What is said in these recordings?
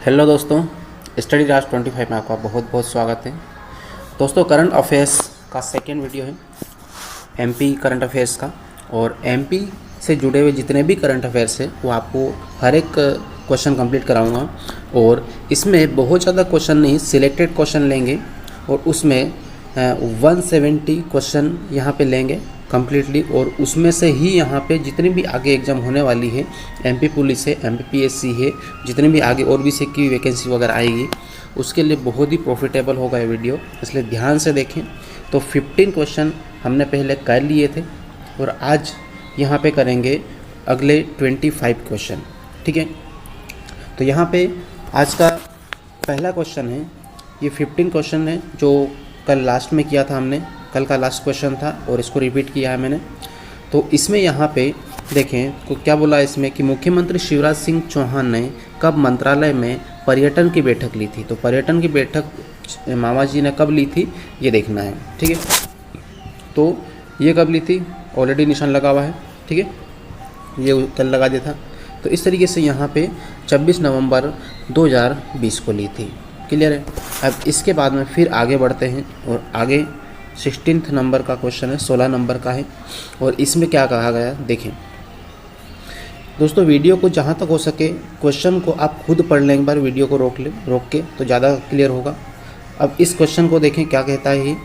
Hello दोस्तों, study राज 25 में आपका बहुत बहुत स्वागत है। दोस्तों, करंट अफेयर्स का सेकेंड वीडियो है एमपी करंट अफेयर्स का। और एमपी से जुड़े हुए जितने भी करंट अफेयर्स है वो आपको हर एक क्वेश्चन कंप्लीट कराऊंगा। और इसमें बहुत ज़्यादा क्वेश्चन नहीं, सिलेक्टेड क्वेश्चन लेंगे और उसमें 170 क्वेश्चन यहाँ पे लेंगे कम्प्लीटली। और उसमें से ही यहाँ पे जितनी भी आगे एग्ज़ाम होने वाली है, एमपी पुलिस है, एमपी पीएससी है, जितनी भी आगे और भी से की वैकेंसी वगैरह आएगी, उसके लिए बहुत ही प्रॉफिटेबल होगा ये वीडियो, इसलिए ध्यान से देखें। तो 15 क्वेश्चन हमने पहले कर लिए थे और आज यहाँ पे करेंगे अगले 25 क्वेश्चन, ठीक है। तो यहाँ पे आज का पहला क्वेश्चन है, ये 15 क्वेश्चन है जो कल लास्ट में किया था हमने, कल का लास्ट क्वेश्चन था और इसको रिपीट किया है मैंने। तो इसमें यहाँ पे देखें तो क्या बोला इसमें कि मुख्यमंत्री शिवराज सिंह चौहान ने कब मंत्रालय में पर्यटन की बैठक ली थी। तो पर्यटन की बैठक मामा जी ने कब ली थी ये देखना है, ठीक है। तो ये कब ली थी, ऑलरेडी निशान लगा हुआ है, ठीक है, ये कल लगा दिया था। तो इस तरीके से यहाँ पे 26 नवंबर 2020 को ली थी, क्लियर है। अब इसके बाद में फिर आगे बढ़ते हैं और आगे 16 नंबर का क्वेश्चन है, 16 नंबर का है। और इसमें क्या कहा गया देखें दोस्तों, वीडियो को जहाँ तक हो सके क्वेश्चन को आप खुद पढ़ लें, एक बार वीडियो को रोक के तो ज़्यादा क्लियर होगा। अब इस क्वेश्चन को देखें क्या कहता है ये,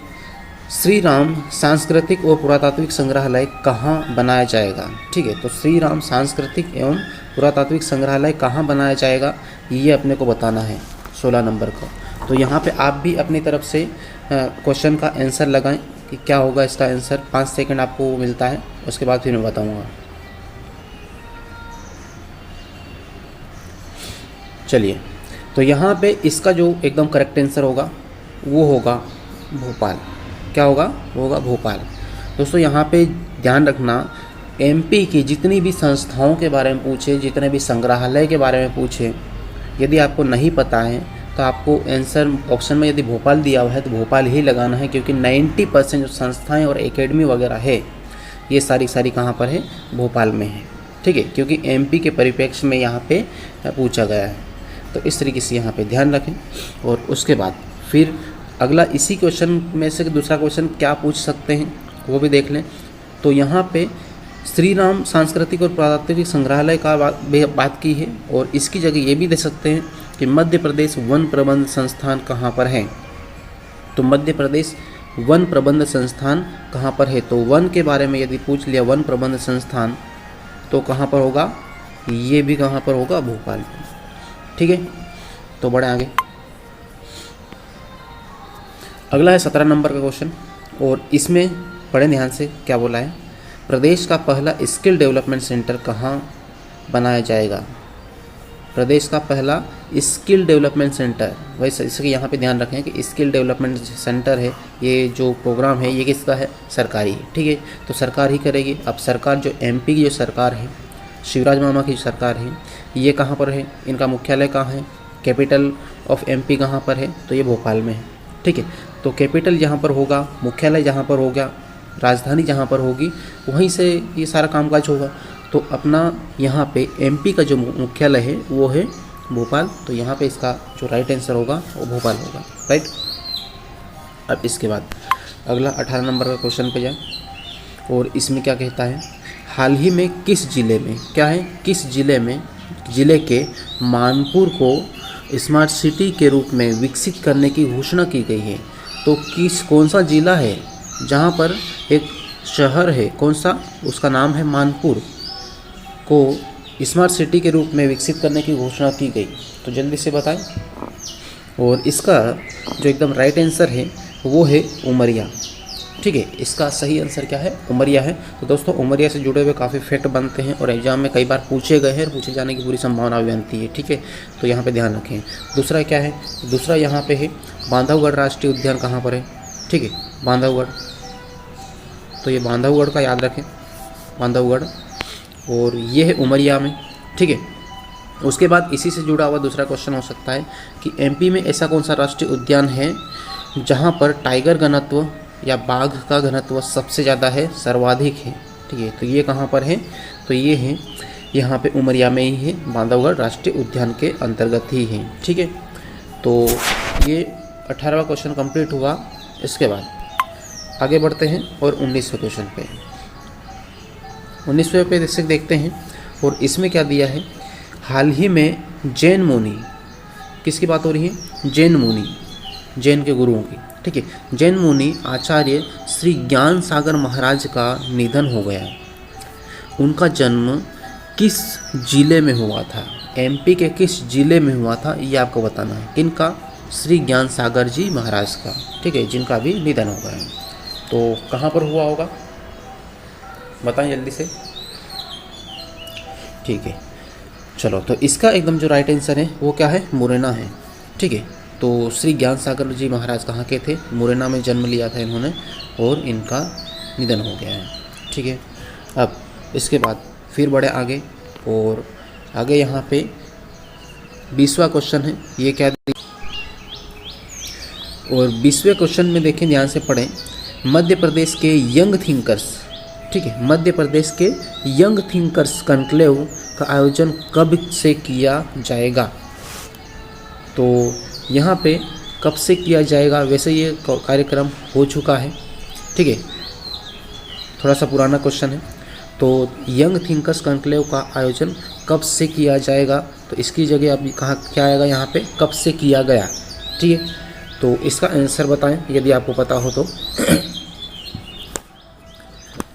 श्री राम सांस्कृतिक और पुरातात्विक संग्रहालय कहाँ बनाया जाएगा, ठीक है। तो श्री राम सांस्कृतिक एवं पुरातात्विक संग्रहालय कहाँ बनाया जाएगा ये अपने को बताना है 16 नंबर का। तो यहाँ पे आप भी अपनी तरफ से क्वेश्चन का आंसर लगाएं कि क्या होगा इसका आंसर। 5 सेकंड आपको मिलता है, उसके बाद फिर मैं बताऊँगा। चलिए, तो यहाँ पे इसका जो एकदम करेक्ट आंसर होगा वो होगा भोपाल। क्या होगा, वो होगा भोपाल। दोस्तों यहाँ पे ध्यान रखना, एमपी की जितनी भी संस्थाओं के बारे में पूछे, जितने भी संग्रहालय के बारे में पूछे, यदि आपको नहीं पता है तो आपको आंसर ऑप्शन में यदि भोपाल दिया हुआ है तो भोपाल ही लगाना है, क्योंकि 90% जो संस्थाएं और एकेडमी वगैरह है ये सारी कहाँ पर है, भोपाल में है, ठीक है, क्योंकि एमपी के परिप्रेक्ष्य में यहाँ पे पूछा गया है। तो इस तरीके से यहाँ पे ध्यान रखें। और उसके बाद फिर अगला इसी क्वेश्चन में से दूसरा क्वेश्चन क्या पूछ सकते हैं वो भी देख लें। तो यहाँ पे श्री राम सांस्कृतिक और पुरातात्विक संग्रहालय का बात की है और इसकी जगह ये भी दे सकते हैं कि मध्य प्रदेश वन प्रबंध संस्थान कहाँ पर है। तो मध्य प्रदेश वन प्रबंध संस्थान कहाँ पर है, तो वन के बारे में यदि पूछ लिया वन प्रबंध संस्थान तो कहाँ पर होगा, ये भी कहाँ पर होगा, भोपाल में, ठीक है। तो बढ़े आगे, अगला है 17 नंबर का क्वेश्चन और इसमें बड़े ध्यान से क्या बोला है, प्रदेश का पहला स्किल डेवलपमेंट सेंटर कहाँ बनाया जाएगा। प्रदेश का पहला स्किल डेवलपमेंट सेंटर, वैसे इसके यहाँ पे ध्यान रखें कि स्किल डेवलपमेंट सेंटर है, ये जो प्रोग्राम है ये किसका है, सरकारी है, ठीक है। तो सरकार ही करेगी। अब सरकार जो एमपी की जो सरकार है, शिवराज मामा की सरकार है, ये कहाँ पर है, इनका मुख्यालय कहाँ है, कैपिटल ऑफ एमपी कहाँ पर है, तो ये भोपाल में है, ठीक है। तो कैपिटल जहाँ पर होगा, मुख्यालय जहाँ पर होगा, राजधानी जहाँ पर होगी, वहीं से ये सारा कामकाज होगा। तो अपना यहाँ पे एमपी का जो मुख्यालय है वो है भोपाल। तो यहाँ पे इसका जो राइट आंसर होगा वो भोपाल होगा, राइट। अब इसके बाद अगला 18 नंबर का क्वेश्चन पे जाए और इसमें क्या कहता है, हाल ही में किस जिले में, क्या है, किस जिले में, जिले के मानपुर को स्मार्ट सिटी के रूप में विकसित करने की घोषणा की गई है। तो कौन सा जिला है जहाँ पर एक शहर है, कौन सा, उसका नाम है मानपुर, को स्मार्ट सिटी के रूप में विकसित करने की घोषणा की गई। तो जल्दी से बताएं। और इसका जो एकदम राइट आंसर है वो है उमरिया, ठीक है। इसका सही आंसर क्या है, उमरिया है। तो दोस्तों उमरिया से जुड़े हुए काफ़ी फैक्ट बनते हैं और एग्जाम में कई बार पूछे गए हैं और पूछे जाने की पूरी संभावना भी बनती है, ठीक है। तो यहाँ पे ध्यान रखें। दूसरा क्या है, दूसरा यहाँ पे है बांधवगढ़ राष्ट्रीय उद्यान कहाँ पर है, ठीक है, बांधवगढ़। तो ये बांधवगढ़ का याद रखें, बांधवगढ़, और ये है उमरिया में, ठीक है। उसके बाद इसी से जुड़ा हुआ दूसरा क्वेश्चन हो सकता है कि एमपी में ऐसा कौन सा राष्ट्रीय उद्यान है जहाँ पर टाइगर घनत्व या बाघ का घनत्व सबसे ज़्यादा है, सर्वाधिक है, ठीक है। तो ये कहाँ पर है, तो ये है यहाँ पे उमरिया में ही है, बांधवगढ़ राष्ट्रीय उद्यान के अंतर्गत ही है। ठीक है, तो ये 18वां क्वेश्चन कंप्लीट हुआ। इसके बाद आगे बढ़ते हैं और 19वें क्वेश्चन पे। 19वें पे जैसे देखते हैं, और इसमें क्या दिया है, हाल ही में जैन मुनि, किसकी बात हो रही है, जैन मुनि, जैन के गुरुओं की। ठीक है, जैन मुनि आचार्य श्री ज्ञान सागर महाराज का निधन हो गया। उनका जन्म किस जिले में हुआ था, एमपी के किस जिले में हुआ था, ये आपको बताना है। किनका, श्री ज्ञान सागर जी महाराज का। ठीक है, जिनका भी निधन हो गया है। तो कहाँ पर हुआ होगा, बताएं जल्दी से। ठीक है, चलो, तो इसका एकदम जो राइट आंसर है वो क्या है, मुरैना है। ठीक है, तो श्री ज्ञान सागर जी महाराज कहाँ के थे, मुरैना में जन्म लिया था इन्होंने, और इनका निधन हो गया है। ठीक है, अब इसके बाद फिर बढ़े आगे, और आगे यहाँ पे 20वां क्वेश्चन है। ये क्या, और 20वें क्वेश्चन में देखें, ध्यान से पढ़ें। मध्य प्रदेश के यंग थिंकर्स, ठीक है, मध्य प्रदेश के यंग थिंकर्स कॉन्क्लेव का आयोजन कब से किया जाएगा। तो यहाँ पे कब से किया जाएगा, वैसे ये कार्यक्रम हो चुका है। ठीक है, थोड़ा सा पुराना क्वेश्चन है। तो यंग थिंकर्स कॉन्क्लेव का आयोजन कब से किया जाएगा, तो इसकी जगह अब कहाँ क्या आएगा, यहाँ पे कब से किया गया। ठीक है, तो इसका आंसर बताएं यदि आपको पता हो तो।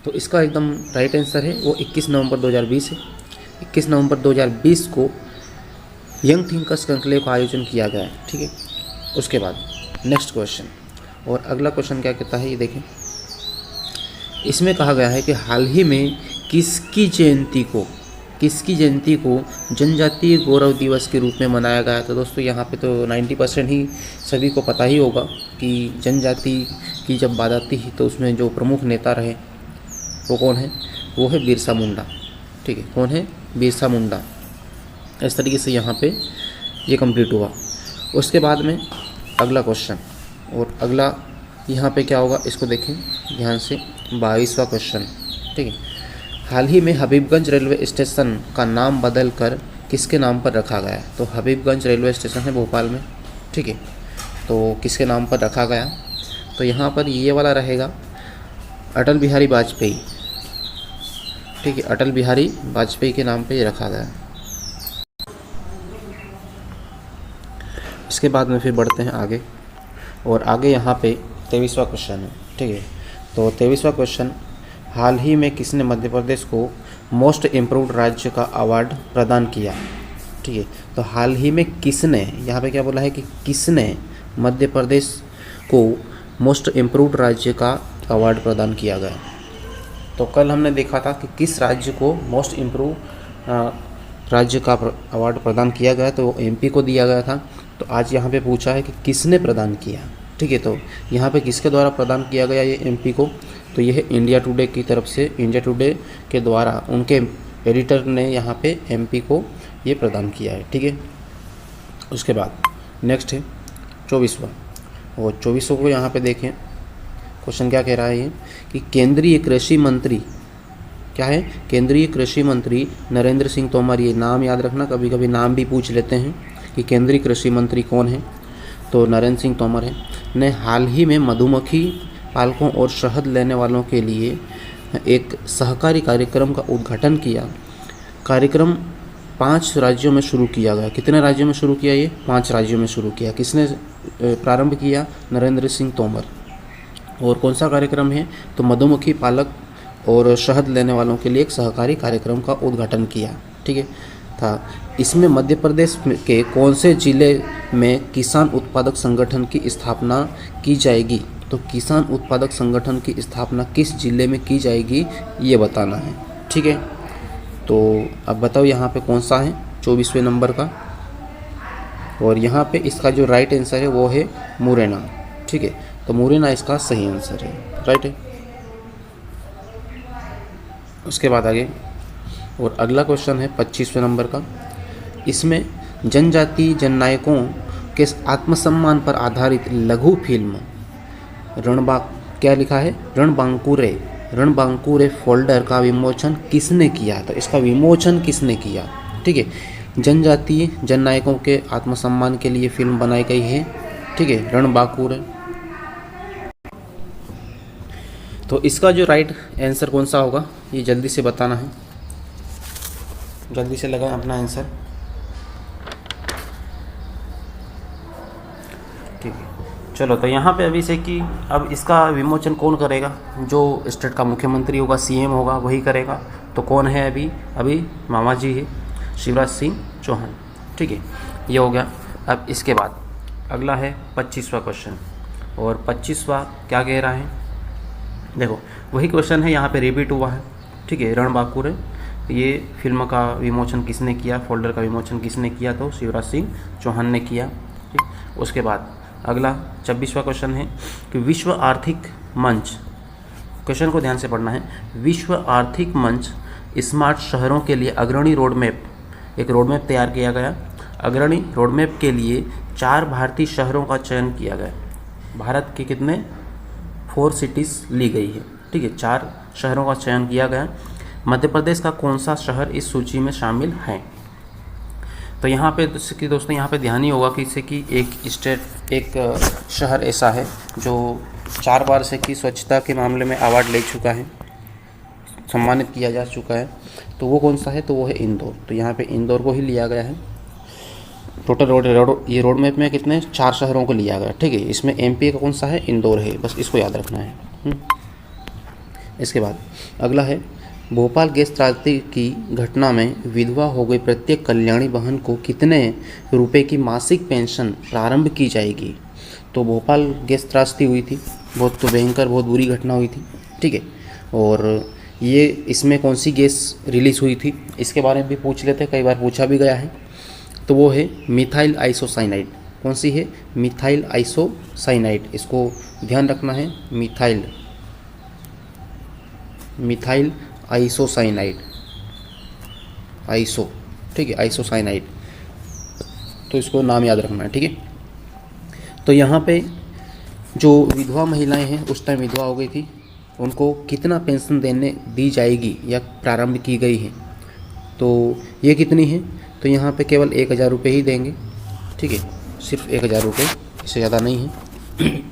तो इसका एकदम राइट आंसर है वो 21 नवंबर 2020 है। 21 नवंबर 2020 को यंग थिंकर्स कॉन्क्लेव का आयोजन किया गया है। ठीक है, उसके बाद नेक्स्ट क्वेश्चन, और अगला क्वेश्चन क्या कहता है, ये देखें। इसमें कहा गया है कि हाल ही में किसकी जयंती को जनजातीय गौरव दिवस के रूप में मनाया गया। तो दोस्तों यहाँ पे तो 90% ही सभी को पता ही होगा कि जनजाति की जब बात आती है तो उसमें जो प्रमुख नेता रहे वो कौन है, वो है बिरसा मुंडा। ठीक है, कौन है, बिरसा मुंडा। इस तरीके से यहाँ पे ये कंप्लीट हुआ। उसके बाद में अगला क्वेश्चन, और अगला यहाँ पे क्या होगा, इसको देखें ध्यान से। 22वां क्वेश्चन। ठीक है, हाल ही में हबीबगंज रेलवे स्टेशन का नाम बदल कर किसके नाम पर रखा गया। तो हबीबगंज रेलवे स्टेशन है भोपाल में। ठीक है, तो किसके नाम पर रखा गया, तो यहाँ पर ये वाला रहेगा अटल बिहारी वाजपेयी। ठीक है, अटल बिहारी वाजपेयी के नाम पे ये रखा गया। इसके बाद में फिर बढ़ते हैं आगे, और आगे यहाँ पे 23वां क्वेश्चन है। ठीक है, तो 23वां क्वेश्चन, हाल ही में किसने मध्य प्रदेश को मोस्ट इम्प्रूव्ड राज्य का अवार्ड प्रदान किया। ठीक है, तो हाल ही में किसने, यहाँ पे क्या बोला है कि किसने मध्य प्रदेश को मोस्ट इम्प्रूव्ड राज्य का अवार्ड प्रदान किया गया। तो कल हमने देखा था कि किस राज्य को मोस्ट इम्प्रूव राज्य का अवार्ड प्रदान किया गया, तो एमपी को दिया गया था। तो आज यहाँ पे पूछा है कि किसने प्रदान किया। ठीक है, तो यहाँ पे किसके द्वारा प्रदान किया गया ये एमपी को, तो ये है इंडिया टुडे की तरफ से, इंडिया टुडे के द्वारा उनके एडिटर ने यहाँ पे एमपी को ये प्रदान किया है। ठीक है, उसके बाद नेक्स्ट है 24वां, और 24वां को यहाँ पे देखें क्वेश्चन क्या कह रहा है ये कि केंद्रीय कृषि मंत्री क्या है, केंद्रीय कृषि मंत्री नरेंद्र सिंह तोमर। ये नाम याद रखना, कभी कभी नाम भी पूछ लेते हैं कि केंद्रीय कृषि मंत्री कौन है, तो नरेंद्र सिंह तोमर है, ने हाल ही में मधुमक्खी पालकों और शहद लेने वालों के लिए एक सहकारी कार्यक्रम का उद्घाटन किया। कार्यक्रम 5 राज्यों में शुरू किया गया। कितने राज्यों में शुरू किया, ये 5 राज्यों में शुरू किया। किसने प्रारंभ किया, नरेंद्र सिंह तोमर। और कौन सा कार्यक्रम है, तो मधुमक्खी पालक और शहद लेने वालों के लिए एक सहकारी कार्यक्रम का उद्घाटन किया। ठीक है, था इसमें मध्य प्रदेश के कौन से जिले में किसान उत्पादक संगठन की स्थापना की जाएगी। तो किसान उत्पादक संगठन की स्थापना किस जिले में की जाएगी ये बताना है। ठीक है, तो अब बताओ यहाँ पे कौन सा है 24वें नंबर का, और यहाँ पे इसका जो राइट आंसर है वो है मुरैना। ठीक है, तो मुरैना इसका सही आंसर है, राइट है। उसके बाद आगे, और अगला क्वेश्चन है 25वें नंबर का। इसमें जनजाति जननायकों के आत्मसम्मान पर आधारित लघु फिल्म रणबांक क्या लिखा है, रणबांकुरे रणबांकुरे फोल्डर का विमोचन किसने किया? तो इसका विमोचन किसने किया? ठीक है, जनजातीय जननायकों के आत्मसम्मान के लिए फिल्म बनाई गई है। ठीक है, रणबांकुरे। तो इसका जो राइट आंसर कौन सा होगा ये जल्दी से बताना है, जल्दी से लगाएं अपना आंसर। ठीक है, चलो तो यहाँ पे अभी से कि अब इसका विमोचन कौन करेगा? जो स्टेट का मुख्यमंत्री होगा, सीएम होगा, वही करेगा। तो कौन है? अभी मामा जी है, शिवराज सिंह चौहान। ठीक है, ये हो गया। अब इसके बाद अगला है 25वां क्वेश्चन, और 25वां क्या कह रहा है? देखो वही क्वेश्चन है, यहाँ पे रिपीट हुआ है। ठीक है, रणबांकुरे ये फिल्म का विमोचन किसने किया, फोल्डर का विमोचन किसने किया? तो शिवराज सिंह चौहान ने किया। ठीक, उसके बाद अगला 26वां क्वेश्चन है कि विश्व आर्थिक मंच, क्वेश्चन को ध्यान से पढ़ना है। विश्व आर्थिक मंच स्मार्ट शहरों के लिए अग्रणी रोडमैप, एक रोडमैप तैयार किया गया। अग्रणी रोडमैप के लिए 4 भारतीय शहरों का चयन किया गया। भारत के कितने 4 सिटीज़ ली गई है। ठीक है, 4 शहरों का चयन किया गया। मध्य प्रदेश का कौन सा शहर इस सूची में शामिल है? तो यहाँ पे दोस्तों यहाँ पे ध्यान ही होगा कि इससे कि एक शहर ऐसा है जो 4 बार से कि स्वच्छता के मामले में अवार्ड ले चुका है, सम्मानित किया जा चुका है। तो वो कौन सा है? तो वो है इंदौर। तो यहाँ पे इंदौर को ही लिया गया है। टोटल ये रोड मैप में कितने 4 शहरों को लिया गया। ठीक है, इसमें एमपी का कौन सा है? इंदौर है, बस इसको याद रखना है। इसके बाद अगला है भोपाल गैस त्रासदी की घटना में विधवा हो गई प्रत्येक कल्याणी बहन को कितने रुपए की मासिक पेंशन प्रारंभ की जाएगी? तो भोपाल गैस त्रासदी हुई थी, बहुत भयंकर, बहुत बुरी घटना हुई थी। ठीक है, और ये इसमें कौन सी गैस रिलीज़ हुई थी इसके बारे में भी पूछ लेते हैं, कई बार पूछा भी गया है। तो वो है मिथाइल आइसोसाइनाइड। कौन सी है? मिथाइल आइसोसाइनाइड, इसको ध्यान रखना है। मिथाइल आइसोसाइनाइड, आइसो, ठीक है, आइसोसाइनाइड। तो इसको नाम याद रखना है। ठीक है, तो यहाँ पे जो विधवा महिलाएं हैं, उस टाइम विधवा हो गई थी, उनको कितना पेंशन दी जाएगी या प्रारंभ की गई है? तो ये कितनी है? तो यहाँ पे केवल 1000 रुपये ही देंगे। ठीक है, सिर्फ 1000 रुपये, इससे ज़्यादा नहीं है।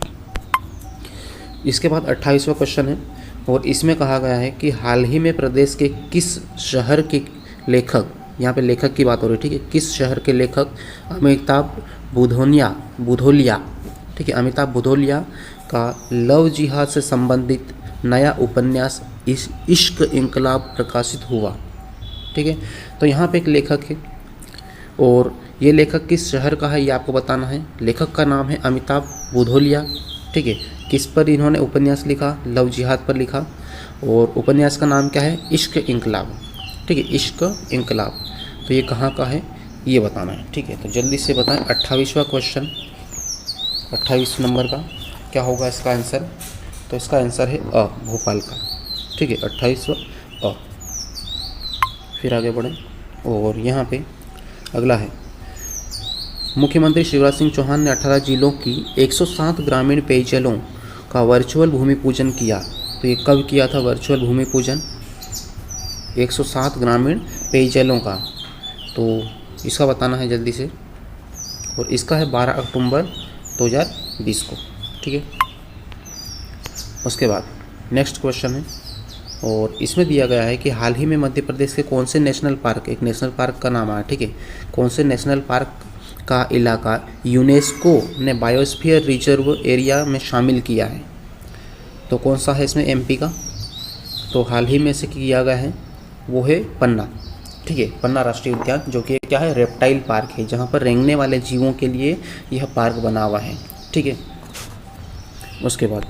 इसके बाद 28वां क्वेश्चन है, और इसमें कहा गया है कि हाल ही में प्रदेश के किस शहर के लेखक, यहाँ पे लेखक की बात हो रही है। ठीक है, किस शहर के लेखक अमिताभ बुधोलिया, ठीक है, अमिताभ बुधोलिया का लव जिहाद से संबंधित नया उपन्यास इश्क इंकलाब प्रकाशित हुआ? ठीक है, तो यहाँ पे एक लेखक है, और ये लेखक किस शहर का है ये आपको बताना है। लेखक का नाम है अमिताभ बुधोलिया। ठीक है, किस पर इन्होंने उपन्यास लिखा? लव जिहाद पर लिखा, और उपन्यास का नाम क्या है? इश्क इंकलाब। ठीक है, इश्क इंकलाब। तो ये कहाँ का है ये बताना है। ठीक है, तो जल्दी से बताएं। 28वां क्वेश्चन, 28 नंबर का क्या होगा इसका आंसर? तो इसका आंसर है अ, भोपाल का। ठीक है, 28वां अ। फिर आगे बढ़ें, और यहाँ पे अगला है मुख्यमंत्री शिवराज सिंह चौहान ने 18 जिलों की 107 ग्रामीण पेयजलों का वर्चुअल भूमि पूजन किया। तो ये कब किया था वर्चुअल भूमि पूजन? 107 ग्रामीण पेयजलों का, तो इसका बताना है जल्दी से, और इसका है 12 अक्टूबर 2020 को। ठीक है, उसके बाद नेक्स्ट क्वेश्चन है, और इसमें दिया गया है कि हाल ही में मध्य प्रदेश के कौन से नेशनल पार्क, एक नेशनल पार्क का नाम आया। ठीक है, कौन से नेशनल पार्क का इलाका यूनेस्को ने बायोस्फीयर रिजर्व एरिया में शामिल किया है? तो कौन सा है इसमें? एमपी का। तो हाल ही में से किया गया है वो है पन्ना। ठीक है, पन्ना राष्ट्रीय उद्यान, जो कि क्या है? रेप्टाइल पार्क है, जहाँ पर रेंगने वाले जीवों के लिए यह पार्क बना हुआ है। ठीक है, उसके बाद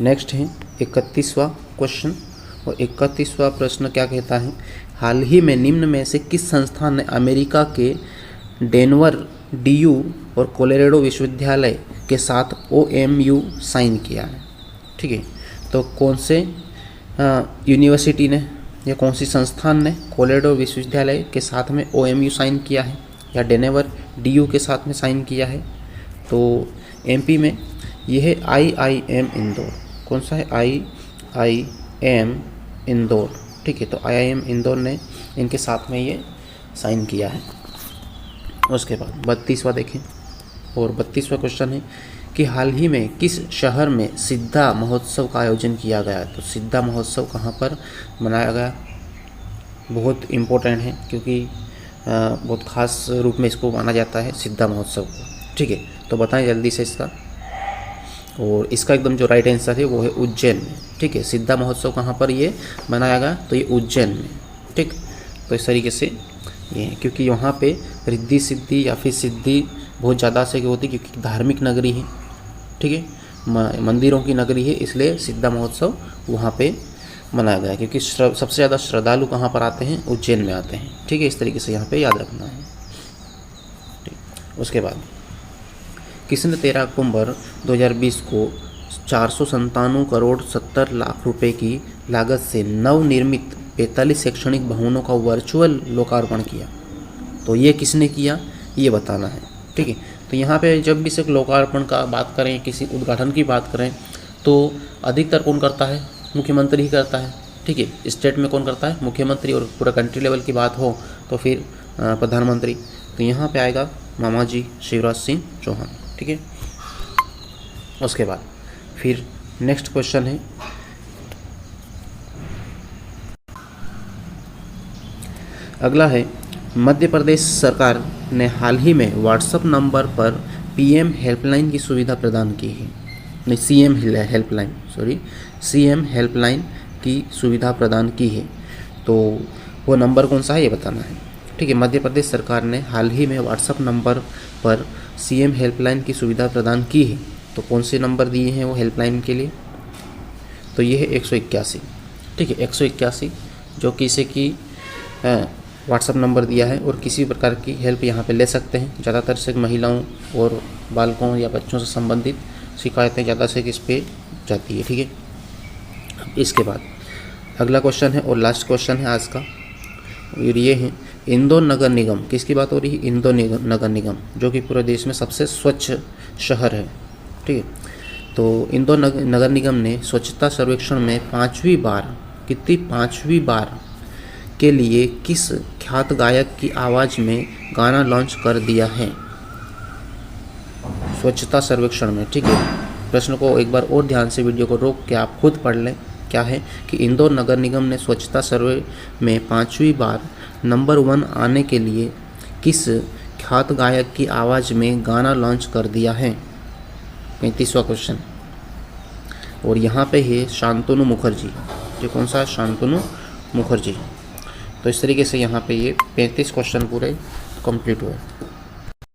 नेक्स्ट है 31वां क्वेश्चन, और 31वां प्रश्न क्या कहता है? हाल ही में निम्न में से किस संस्थान ने अमेरिका के डेनवर DU और कोलोराडो विश्वविद्यालय के साथ OMU साइन किया है? ठीक है, तो कौन से यूनिवर्सिटी ने या कौन सी संस्थान ने कोलोराडो विश्वविद्यालय के साथ में OMU साइन किया है या डेनवर DU के साथ में साइन किया है? तो MP में यह है IIM इंदौर। कौन सा है? IIM इंदौर, ठीक है। तो IIM इंदौर ने इनके साथ में ये साइन किया है। उसके बाद 32वां देखें, और 32वां क्वेश्चन है कि हाल ही में किस शहर में सिद्धा महोत्सव का आयोजन किया गया। तो सिद्धा महोत्सव कहाँ पर मनाया गया, बहुत इम्पोर्टेंट है क्योंकि बहुत ख़ास रूप में इसको माना जाता है सिद्धा महोत्सव को, ठीक है। तो बताएं जल्दी से इसका, और इसका एकदम जो राइट आंसर है वो है उज्जैन में, ठीक है। सिद्धा महोत्सव कहाँ पर ये मनाया गया, तो ये उज्जैन में, ठीक। तो इस तरीके से ये है, क्योंकि वहाँ पे रिद्धि सिद्धि या फिर सिद्धि बहुत ज़्यादा से होती है, क्योंकि धार्मिक नगरी है, ठीक है, मंदिरों की नगरी है, इसलिए सिद्धा महोत्सव वहाँ पे मनाया गया है। क्योंकि सबसे ज़्यादा श्रद्धालु कहाँ पर आते हैं, उज्जैन में आते हैं, ठीक है। इस तरीके से यहाँ पे याद रखना है, ठीक। उसके बाद किसने 13 अक्टूबर 2020 को 497 करोड़ 70 लाख रुपए की लागत से नवनिर्मित 45 शैक्षणिक भवनों का वर्चुअल लोकार्पण किया। तो ये किसने किया, ये बताना है, ठीक है। तो यहाँ पे जब भी सिर्फ लोकार्पण का बात करें, किसी उद्घाटन की बात करें, तो अधिकतर कौन करता है, मुख्यमंत्री ही करता है, ठीक है। स्टेट में कौन करता है, मुख्यमंत्री, और पूरा कंट्री लेवल की बात हो तो फिर प्रधानमंत्री। तो यहाँ पे आएगा मामाजी शिवराज सिंह चौहान, ठीक है। उसके बाद फिर नेक्स्ट क्वेश्चन है, अगला है मध्य प्रदेश सरकार ने हाल ही में व्हाट्सएप नंबर पर PM हेल्पलाइन की सुविधा प्रदान की है, नहीं CM हेल्पलाइन की सुविधा प्रदान की है। तो वो नंबर कौन सा है ये बताना है, ठीक है। मध्य प्रदेश सरकार ने हाल ही में व्हाट्सएप नंबर पर CM हेल्पलाइन की सुविधा प्रदान की है। तो कौन से नंबर दिए हैं वो हेल्पलाइन के लिए, तो ये है 181, ठीक है। 181 जो किसी की व्हाट्सएप नंबर दिया है, और किसी प्रकार की हेल्प यहाँ पे ले सकते हैं। ज़्यादातर से महिलाओं और बालकों या बच्चों से संबंधित शिकायतें ज़्यादा से किस पे जाती है, ठीक है। इसके बाद अगला क्वेश्चन है और लास्ट क्वेश्चन है आज का, और ये है इंदौर नगर निगम, किसकी बात हो रही है, इंदौर नगर निगम, जो कि पूरे देश में सबसे स्वच्छ शहर है, ठीक है। तो इंदौर नगर निगम ने स्वच्छता सर्वेक्षण में 5वीं बार के लिए किस ख्यात गायक की आवाज़ में गाना लॉन्च कर दिया है, स्वच्छता सर्वेक्षण में, ठीक है। प्रश्न को एक बार और ध्यान से वीडियो को रोक के आप खुद पढ़ लें। क्या है कि इंदौर नगर निगम ने स्वच्छता सर्वे में 5वीं बार नंबर 1 आने के लिए किस ख्यात गायक की आवाज़ में गाना लॉन्च कर दिया है, 35वां क्वेश्चन। और यहाँ पे है शांतनु मुखर्जी, जो कौन सा है, शांतनु मुखर्जी। तो इस तरीके से यहाँ पे ये 35 क्वेश्चन पूरे कंप्लीट हुए।